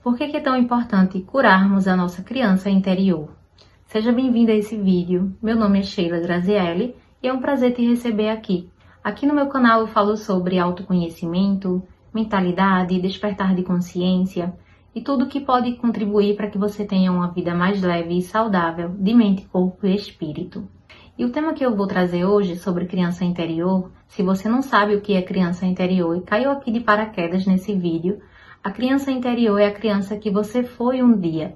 Por que é tão importante curarmos a nossa criança interior? Seja bem-vindo a esse vídeo. Meu nome é Sheila Grazielli e é um prazer te receber aqui. Aqui no meu canal eu falo sobre autoconhecimento, mentalidade, despertar de consciência e tudo que pode contribuir para que você tenha uma vida mais leve e saudável de mente, corpo e espírito. E o tema que eu vou trazer hoje sobre criança interior, se você não sabe o que é criança interior e caiu aqui de paraquedas nesse vídeo, a criança interior é a criança que você foi um dia.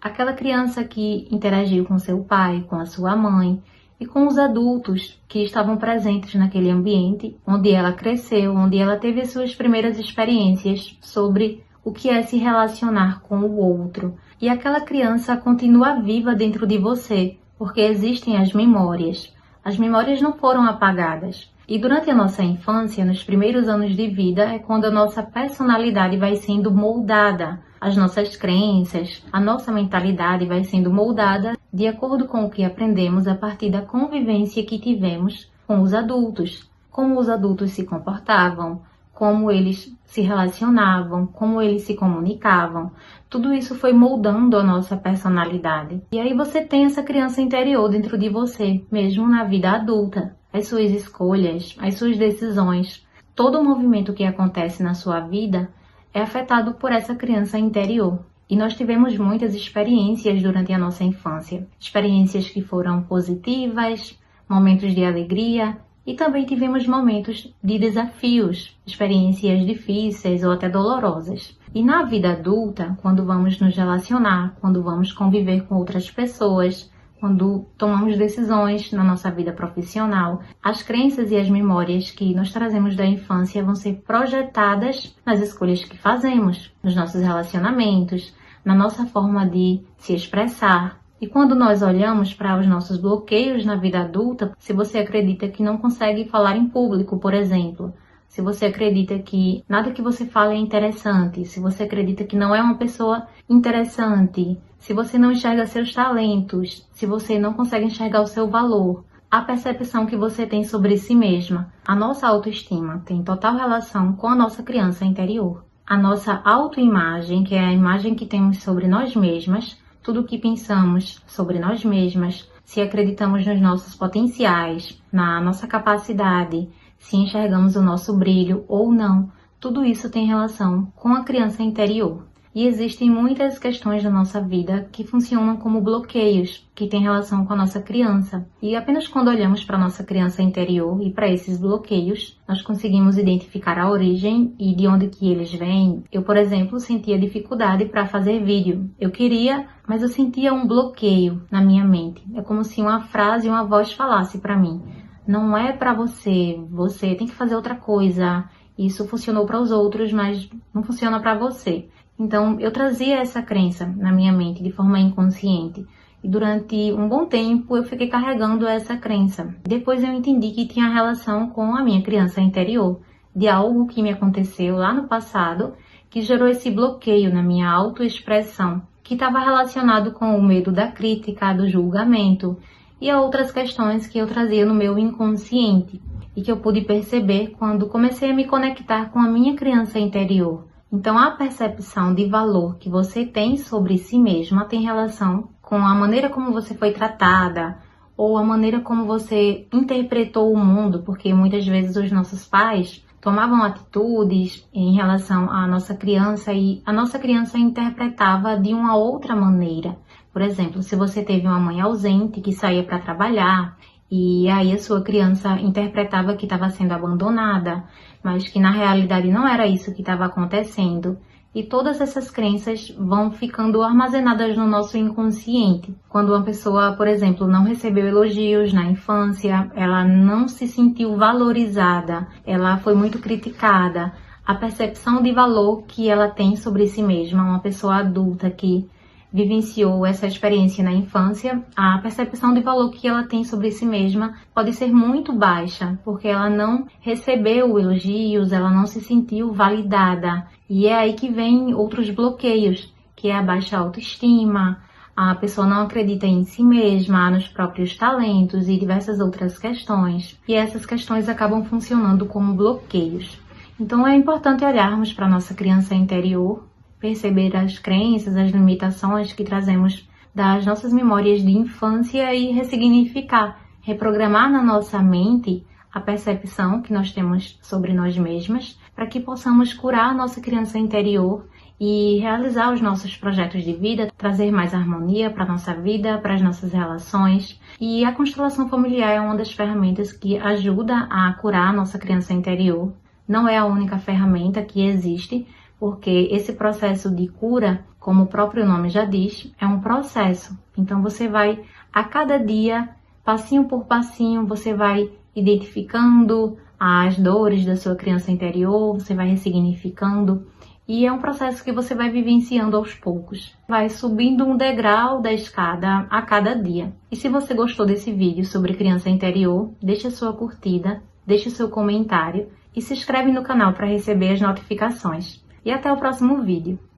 Aquela criança que interagiu com seu pai, com a sua mãe e com os adultos que estavam presentes naquele ambiente, onde ela cresceu, onde ela teve as suas primeiras experiências sobre o que é se relacionar com o outro. E aquela criança continua viva dentro de você, porque existem as memórias. As memórias não foram apagadas. E durante a nossa infância, nos primeiros anos de vida, é quando a nossa personalidade vai sendo moldada. As nossas crenças, a nossa mentalidade vai sendo moldada de acordo com o que aprendemos a partir da convivência que tivemos com os adultos. Como os adultos se comportavam, como eles se relacionavam, como eles se comunicavam. Tudo isso foi moldando a nossa personalidade. E aí você tem essa criança interior dentro de você, mesmo na vida adulta. As suas escolhas, as suas decisões, todo o movimento que acontece na sua vida é afetado por essa criança interior. E nós tivemos muitas experiências durante a nossa infância. Experiências que foram positivas, momentos de alegria, e também tivemos momentos de desafios, experiências difíceis ou até dolorosas. E na vida adulta, quando vamos nos relacionar, quando vamos conviver com outras pessoas, quando tomamos decisões na nossa vida profissional, as crenças e as memórias que nós trazemos da infância vão ser projetadas nas escolhas que fazemos, nos nossos relacionamentos, na nossa forma de se expressar. E quando nós olhamos para os nossos bloqueios na vida adulta, se você acredita que não consegue falar em público, por exemplo, se você acredita que nada que você fala é interessante, se você acredita que não é uma pessoa interessante, se você não enxerga seus talentos, se você não consegue enxergar o seu valor, a percepção que você tem sobre si mesma, a nossa autoestima tem total relação com a nossa criança interior. A nossa autoimagem, que é a imagem que temos sobre nós mesmas, tudo o que pensamos sobre nós mesmas, se acreditamos nos nossos potenciais, na nossa capacidade, se enxergamos o nosso brilho ou não, tudo isso tem relação com a criança interior. E existem muitas questões da nossa vida que funcionam como bloqueios, que têm relação com a nossa criança. E apenas quando olhamos para a nossa criança interior e para esses bloqueios, nós conseguimos identificar a origem e de onde que eles vêm. Eu, por exemplo, sentia dificuldade para fazer vídeo. Eu queria, mas eu sentia um bloqueio na minha mente. É como se uma frase, uma voz falasse para mim: não é para você, você tem que fazer outra coisa. Isso funcionou para os outros, mas não funciona para você. Então, eu trazia essa crença na minha mente de forma inconsciente. E durante um bom tempo, eu fiquei carregando essa crença. Depois eu entendi que tinha relação com a minha criança interior, de algo que me aconteceu lá no passado, que gerou esse bloqueio na minha autoexpressão, que estava relacionado com o medo da crítica, do julgamento e a outras questões que eu trazia no meu inconsciente e que eu pude perceber quando comecei a me conectar com a minha criança interior. Então, a percepção de valor que você tem sobre si mesma tem relação com a maneira como você foi tratada ou a maneira como você interpretou o mundo, porque muitas vezes os nossos pais tomavam atitudes em relação à nossa criança e a nossa criança interpretava de uma outra maneira. Por exemplo, se você teve uma mãe ausente que saía para trabalhar e aí a sua criança interpretava que estava sendo abandonada, mas que na realidade não era isso que estava acontecendo. E todas essas crenças vão ficando armazenadas no nosso inconsciente. Quando uma pessoa, por exemplo, não recebeu elogios na infância, ela não se sentiu valorizada, ela foi muito criticada, a percepção de valor que ela tem sobre si mesma, uma pessoa adulta que vivenciou essa experiência na infância, a percepção de valor que ela tem sobre si mesma pode ser muito baixa, porque ela não recebeu elogios, ela não se sentiu validada. E é aí que vem outros bloqueios, que é a baixa autoestima, a pessoa não acredita em si mesma, nos próprios talentos e diversas outras questões. E essas questões acabam funcionando como bloqueios. Então é importante olharmos para a nossa criança interior, perceber as crenças, as limitações que trazemos das nossas memórias de infância e ressignificar, reprogramar na nossa mente a percepção que nós temos sobre nós mesmas, para que possamos curar a nossa criança interior e realizar os nossos projetos de vida, trazer mais harmonia para a nossa vida, para as nossas relações. E a constelação familiar é uma das ferramentas que ajuda a curar a nossa criança interior. Não é a única ferramenta que existe, porque esse processo de cura, como o próprio nome já diz, é um processo. Então você vai, a cada dia, passinho por passinho, você vai identificando as dores da sua criança interior, você vai ressignificando, e é um processo que você vai vivenciando aos poucos. Vai subindo um degrau da escada a cada dia. E se você gostou desse vídeo sobre criança interior, deixa sua curtida, deixa seu comentário e se inscreve no canal para receber as notificações. E até o próximo vídeo.